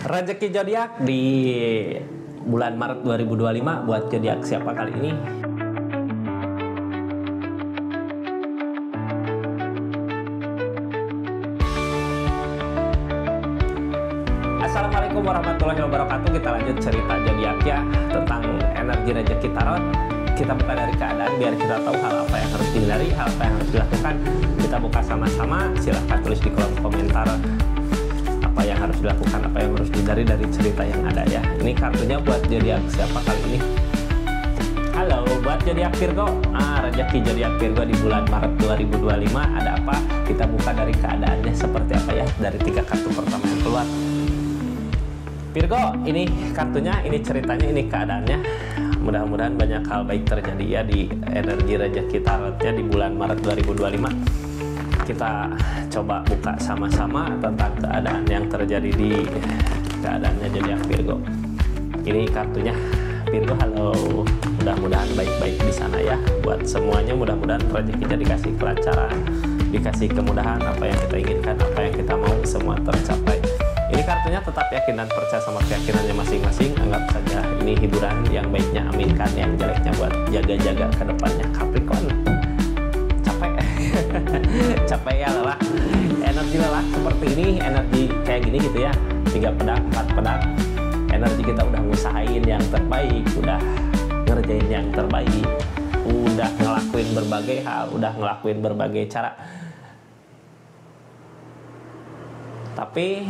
Rezeki zodiak di bulan Maret 2025 buat zodiak siapa kali ini? Assalamualaikum warahmatullahi wabarakatuh. Kita lanjut cerita zodiak ya, tentang energi rezeki tarot. Kita buka dari keadaan biar kita tahu hal apa yang harus dihindari, hal apa yang harus dilakukan. Kita buka sama-sama. Silahkan tulis di kolom komentar apa yang harus dilakukan, apa yang harus dihindari dari cerita yang ada ya. Ini kartunya buat zodiak siapa kali ini? Halo, buat zodiak Virgo. Rezeki zodiak Virgo di bulan Maret 2025 ada apa? Kita buka dari keadaannya seperti apa ya, dari 3 kartu pertama yang keluar. Virgo, ini kartunya, ini ceritanya, ini keadaannya. Mudah-mudahan banyak hal baik terjadi ya di energi rezeki tarotnya di bulan Maret 2025. Kita coba buka sama-sama tentang keadaan yang terjadi di keadaannya zodiak Virgo. Ini kartunya Virgo. Halo, mudah-mudahan baik-baik di sana ya. Buat semuanya mudah-mudahan rezekinya dikasih kelancaran, dikasih kemudahan, apa yang kita inginkan, apa yang kita mau semua tercapai. Ini kartunya tetap yakin dan percaya sama keyakinannya masing-masing. Anggap saja ini hiburan, yang baiknya aminkan, yang jeleknya buat jaga-jaga ke depannya. Capricorn, capek capek ya, lelah, energi lelah seperti ini, energi kayak gini gitu ya, 3 pedang 4 pedang, energi kita udah ngusahain yang terbaik, udah ngerjain yang terbaik, udah ngelakuin berbagai hal, udah ngelakuin berbagai cara, tapi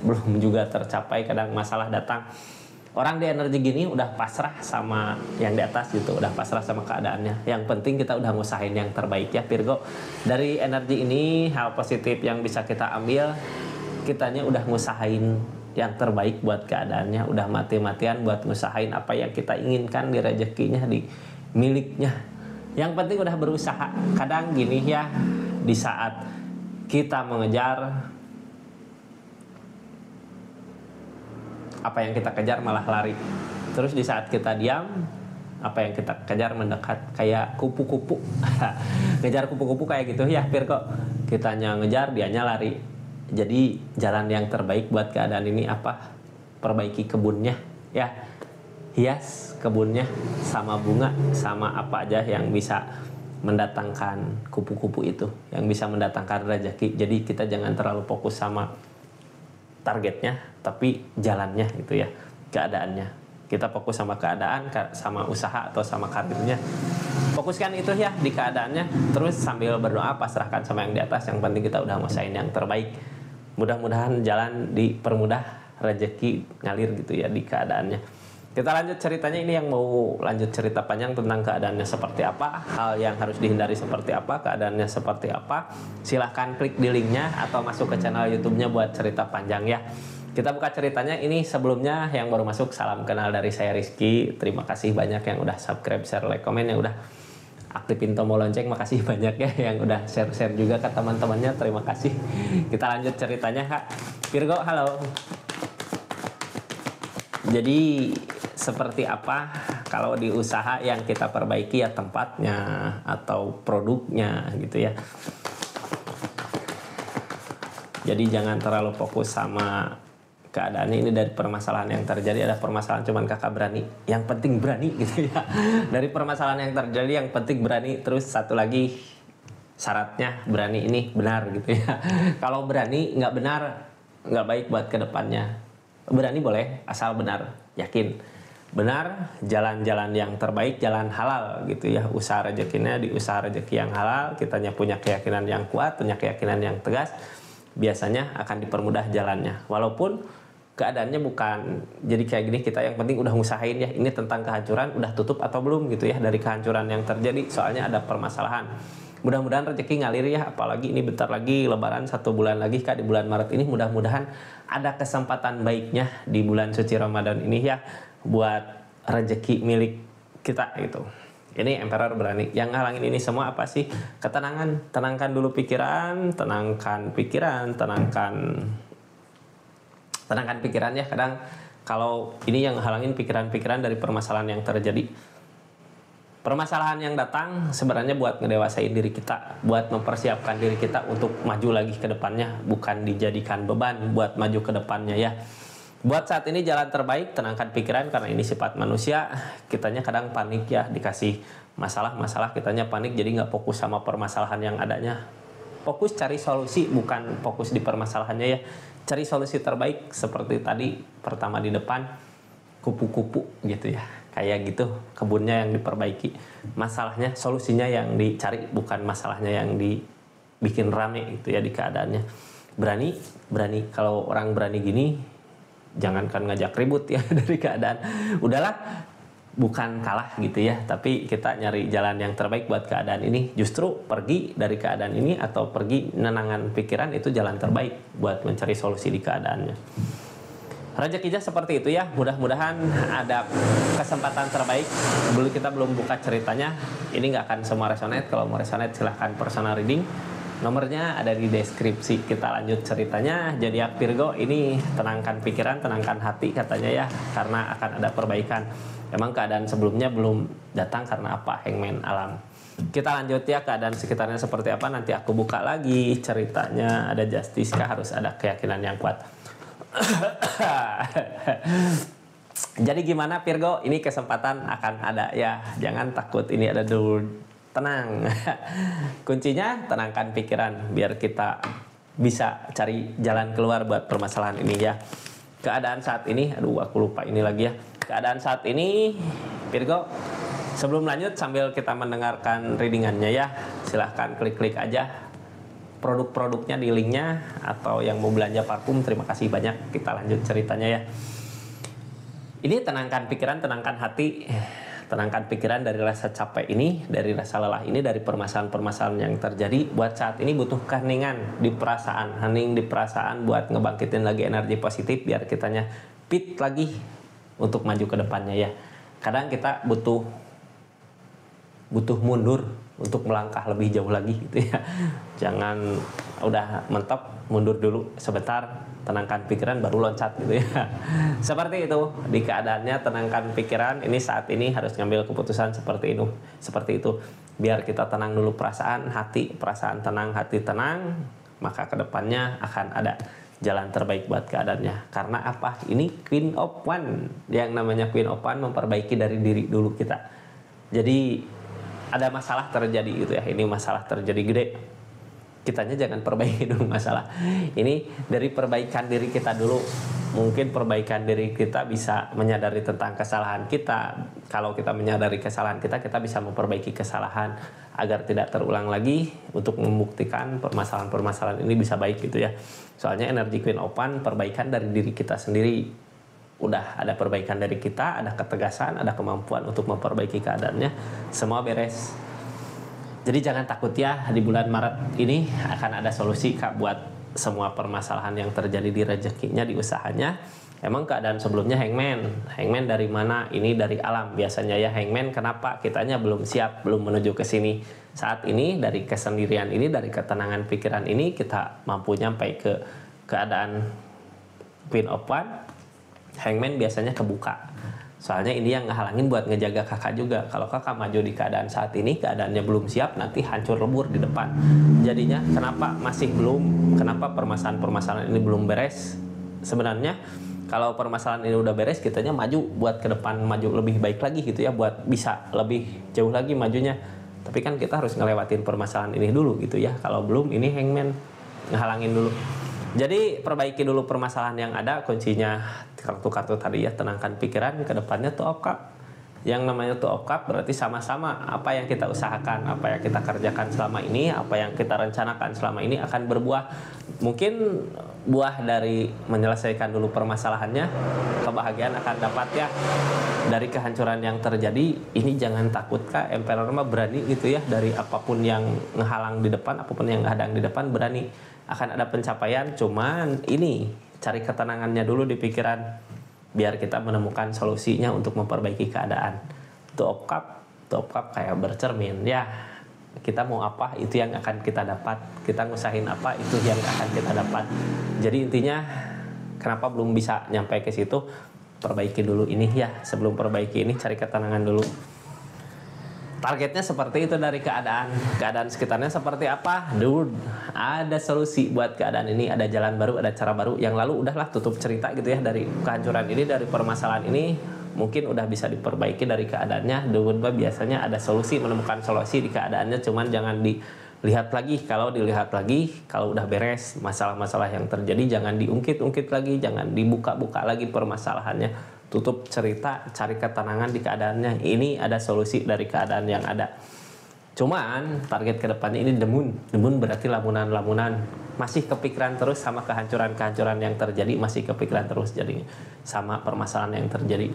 belum juga tercapai. Kadang masalah datang, orang di energi gini udah pasrah sama yang di atas gitu, udah pasrah sama keadaannya. Yang penting kita udah ngusahain yang terbaik ya Virgo. Dari energi ini hal positif yang bisa kita ambil, kitanya udah ngusahain yang terbaik buat keadaannya, udah mati-matian buat ngusahain apa yang kita inginkan di rezekinya, di miliknya. Yang penting udah berusaha. Kadang gini ya, di saat kita mengejar apa yang kita kejar malah lari. Terus di saat kita diam, apa yang kita kejar mendekat, kayak kupu-kupu. Ngejar kupu-kupu kayak gitu ya Virgo. Kitanya ngejar, dianya lari. Jadi jalan yang terbaik buat keadaan ini apa? Perbaiki kebunnya ya. Hias kebunnya sama bunga, sama apa aja yang bisa mendatangkan kupu-kupu itu, yang bisa mendatangkan rezeki. Jadi kita jangan terlalu fokus sama targetnya, tapi jalannya gitu ya, keadaannya. Kita fokus sama keadaan, sama usaha atau sama karirnya. Fokuskan itu ya di keadaannya, terus sambil berdoa pasrahkan sama yang di atas. Yang penting kita udah ngusahain yang terbaik. Mudah-mudahan jalan dipermudah, rezeki ngalir gitu ya di keadaannya. Kita lanjut ceritanya. Ini yang mau lanjut cerita panjang tentang keadaannya seperti apa, hal yang harus dihindari seperti apa, keadaannya seperti apa. Silahkan klik di linknya atau masuk ke channel YouTube-nya buat cerita panjang ya. Kita buka ceritanya. Ini sebelumnya yang baru masuk, salam kenal dari saya Rizky. Terima kasih banyak yang udah subscribe, share, like, komen, yang udah aktifin tombol lonceng. Makasih banyak ya yang udah share-share juga ke teman-temannya. Terima kasih. Kita lanjut ceritanya Kak Virgo. Halo. Jadi seperti apa kalau di usaha yang kita perbaiki ya, tempatnya atau produknya gitu ya. Jadi jangan terlalu fokus sama keadaannya. Ini dari permasalahan yang terjadi, ada permasalahan cuman kakak berani, yang penting berani gitu ya. Dari permasalahan yang terjadi yang penting berani. Terus satu lagi syaratnya berani ini benar gitu ya. Kalau berani nggak benar, nggak baik buat kedepannya. Berani boleh asal benar, yakin benar, jalan-jalan yang terbaik, jalan halal gitu ya. Usaha rezekinya di usaha rezeki yang halal. Kitanya punya keyakinan yang kuat, punya keyakinan yang tegas, biasanya akan dipermudah jalannya. Walaupun keadaannya bukan jadi kayak gini, kita yang penting udah ngusahain ya. Ini tentang kehancuran, udah tutup atau belum gitu ya dari kehancuran yang terjadi. Soalnya ada permasalahan. Mudah-mudahan rezeki ngalir ya, apalagi ini bentar lagi lebaran, 1 bulan lagi Kak, di bulan Maret ini. Mudah-mudahan ada kesempatan baiknya di bulan suci Ramadan ini ya, buat rezeki milik kita gitu. Ini Emperor berani. Yang ngalangin ini semua apa sih? Ketenangan. Tenangkan dulu pikiran, tenangkan pikiran, tenangkan pikiran ya. Kadang kalau ini yang halangin pikiran-pikiran dari permasalahan yang terjadi. Permasalahan yang datang sebenarnya buat ngedewasain diri kita, buat mempersiapkan diri kita untuk maju lagi ke depannya, bukan dijadikan beban buat maju ke depannya ya. Buat saat ini jalan terbaik, tenangkan pikiran karena ini sifat manusia. Kitanya kadang panik ya, dikasih masalah-masalah kitanya panik, jadi nggak fokus sama permasalahan yang adanya. Fokus cari solusi, bukan fokus di permasalahannya ya. Cari solusi terbaik seperti tadi pertama di depan, kupu-kupu gitu ya. Kayak gitu, kebunnya yang diperbaiki. Masalahnya, solusinya yang dicari, bukan masalahnya yang dibikin rame gitu ya di keadaannya. Berani. Kalau orang berani gini, jangankan ngajak ribut ya dari keadaan. Udahlah, bukan kalah gitu ya, tapi kita nyari jalan yang terbaik buat keadaan ini. Justru pergi dari keadaan ini atau pergi nenangan pikiran itu jalan terbaik buat mencari solusi di keadaannya. Rezekinya seperti itu ya. Mudah-mudahan ada kesempatan terbaik. Kita belum buka ceritanya. Ini nggak akan semua resonate. Kalau mau resonate silahkan personal reading. Nomornya ada di deskripsi. Kita lanjut ceritanya. Jadi Virgo, ini tenangkan pikiran, tenangkan hati katanya ya, karena akan ada perbaikan. Emang keadaan sebelumnya belum datang karena apa? Hangman alam. Kita lanjut ya, keadaan sekitarnya seperti apa. Nanti aku buka lagi ceritanya. Ada justice kah? Harus ada keyakinan yang kuat. Jadi gimana Virgo? Ini kesempatan akan ada ya. Jangan takut, ini ada dulu. Tenang. Kuncinya tenangkan pikiran biar kita bisa cari jalan keluar buat permasalahan ini ya. Keadaan saat ini, aduh aku lupa ini lagi ya. Keadaan saat ini Virgo, sebelum lanjut sambil kita mendengarkan readingannya ya, silahkan klik-klik aja produk-produknya di linknya, atau yang mau belanja parfum terima kasih banyak. Kita lanjut ceritanya ya. Ini tenangkan pikiran, tenangkan hati. Tenangkan pikiran dari rasa capek ini, dari rasa lelah ini, dari permasalahan-permasalahan yang terjadi. Buat saat ini butuh keheningan di perasaan, hening di perasaan buat ngebangkitin lagi energi positif biar kitanya fit lagi untuk maju ke depannya ya. Kadang kita butuh mundur untuk melangkah lebih jauh lagi gitu ya. Jangan udah mentok, mundur dulu sebentar, tenangkan pikiran baru loncat gitu ya. Seperti itu di keadaannya, tenangkan pikiran. Ini saat ini harus ngambil keputusan seperti itu. Biar kita tenang dulu perasaan tenang, hati tenang, maka kedepannya akan ada jalan terbaik buat keadaannya. Karena apa? Ini Queen of One. Yang namanya Queen of One memperbaiki dari diri dulu kita. Jadi ada masalah terjadi gitu ya. Ini masalah terjadi gede. Kitanya jangan perbaiki dulu masalah. Ini dari perbaikan diri kita dulu. Mungkin perbaikan diri kita bisa menyadari tentang kesalahan kita. Kalau kita menyadari kesalahan kita bisa memperbaiki kesalahan agar tidak terulang lagi, untuk membuktikan permasalahan-permasalahan ini bisa baik gitu ya. Soalnya energi Queen of One, perbaikan dari diri kita sendiri. Udah ada perbaikan dari kita, ada ketegasan, ada kemampuan untuk memperbaiki keadaannya, semua beres. Jadi jangan takut ya, di bulan Maret ini akan ada solusi Kak buat semua permasalahan yang terjadi di rezekinya, di usahanya. Emang keadaan sebelumnya Hangman dari mana? Ini dari alam biasanya ya. Hangman kenapa? Kitanya belum siap, belum menuju ke sini. Saat ini dari kesendirian ini, dari ketenangan pikiran ini, kita mampu nyampe ke keadaan Queen of One. Hangman biasanya kebuka. Soalnya ini yang ngehalangin buat ngejaga kakak juga. Kalau kakak maju di keadaan saat ini, keadaannya belum siap, nanti hancur lebur di depan. Jadinya kenapa masih belum? Kenapa permasalahan-permasalahan ini belum beres? Sebenarnya kalau permasalahan ini udah beres, kitanya maju buat ke depan, maju lebih baik lagi gitu ya, buat bisa lebih jauh lagi majunya. Tapi kan kita harus ngelewatin permasalahan ini dulu gitu ya. Kalau belum, ini Hangman ngehalangin dulu. Jadi perbaiki dulu permasalahan yang ada. Kuncinya kartu-kartu tadi ya, tenangkan pikiran. Ke depannya Two of Cups. Yang namanya Two of Cups berarti sama-sama apa yang kita usahakan, apa yang kita kerjakan selama ini, apa yang kita rencanakan selama ini akan berbuah. Mungkin buah dari menyelesaikan dulu permasalahannya, kebahagiaan akan dapat ya. Dari kehancuran yang terjadi ini jangan takut Kak. Emperor mah berani gitu ya. Dari apapun yang ngehalang di depan, apapun yang ngadang di depan, berani. Akan ada pencapaian, cuman ini cari ketenangannya dulu di pikiran biar kita menemukan solusinya untuk memperbaiki keadaan. Two of Cups kayak bercermin ya. Kita mau apa, itu yang akan kita dapat. Kita ngusahin apa, itu yang akan kita dapat. Jadi intinya kenapa belum bisa nyampe ke situ, perbaiki dulu ini ya. Sebelum perbaiki ini, cari ketenangan dulu. targetnya seperti itu dari keadaan sekitarnya seperti apa, dude, ada solusi buat keadaan ini, ada jalan baru, ada cara baru. Yang lalu udahlah tutup cerita gitu ya, dari kehancuran ini, dari permasalahan ini mungkin udah bisa diperbaiki dari keadaannya. Dude, biasanya ada solusi, menemukan solusi di keadaannya, cuman jangan dilihat lagi. Kalau dilihat lagi, kalau udah beres masalah-masalah yang terjadi, jangan diungkit-ungkit lagi, jangan dibuka-buka lagi permasalahannya. Tutup cerita, cari ketenangan di keadaannya. Ini ada solusi dari keadaan yang ada. Cuman target kedepannya ini demun. Demun berarti lamunan-lamunan. Masih kepikiran terus sama kehancuran-kehancuran yang terjadi, masih kepikiran terus jadi sama permasalahan yang terjadi.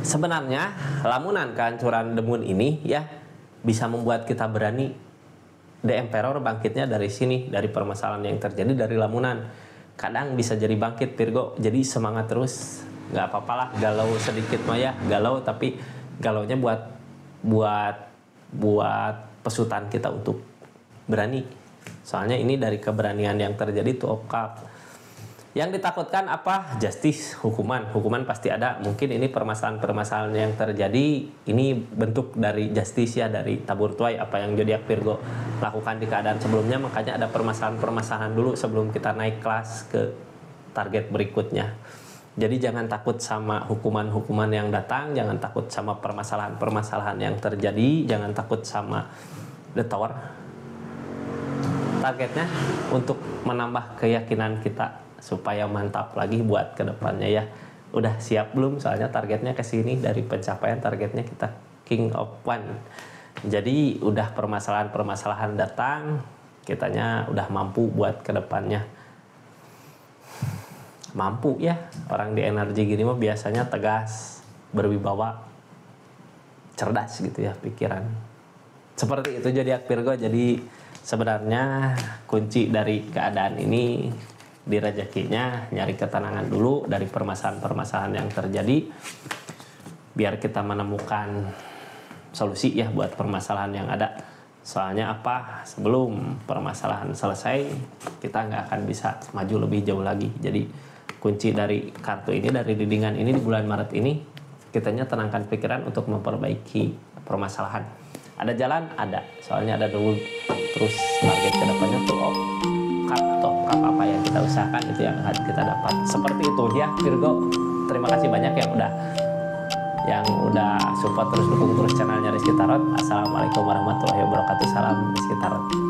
Sebenarnya lamunan kehancuran demun ini ya bisa membuat kita berani. The Emperor bangkitnya dari sini, dari permasalahan yang terjadi dari lamunan. Kadang bisa jadi bangkit Virgo. Jadi semangat terus. Nggak apa-apa lah galau sedikit mah ya, galau, tapi galaunya buat pesutan kita untuk berani. Soalnya ini dari keberanian yang terjadi tuh of cup. Yang ditakutkan apa? Justice, hukuman pasti ada. Mungkin ini permasalahan yang terjadi ini bentuk dari justice ya, dari tabur tuai apa yang zodiak Virgo lakukan di keadaan sebelumnya. Makanya ada permasalahan dulu sebelum kita naik kelas ke target berikutnya. Jadi jangan takut sama hukuman yang datang, jangan takut sama permasalahan yang terjadi, jangan takut sama the tower. Targetnya untuk menambah keyakinan kita supaya mantap lagi buat kedepannya ya. Udah siap belum? Soalnya targetnya ke sini, dari pencapaian targetnya kita King of One. Jadi udah permasalahan datang, kitanya udah mampu buat kedepannya. Mampu ya, orang di energi gini mah biasanya tegas, berwibawa, cerdas gitu ya pikiran. Seperti itu zodiak Virgo. Jadi sebenarnya kunci dari keadaan ini di rezekinya nyari ketenangan dulu dari permasalahan yang terjadi, biar kita menemukan solusi ya buat permasalahan yang ada. Soalnya apa? Sebelum permasalahan selesai, kita nggak akan bisa maju lebih jauh lagi. Jadi kunci dari kartu ini, dari dindingan ini di bulan Maret ini, kitanya tenangkan pikiran untuk memperbaiki permasalahan. Ada jalan? Ada. Soalnya ada dulu. Terus target kedepannya tuh top apa yang kita usahakan itu yang akan kita dapat. Seperti itu ya Virgo. Terima kasih banyak yang udah support, terus dukung terus channelnya Rizky Tarot. Assalamualaikum warahmatullahi wabarakatuh. Salam Rizky Tarot.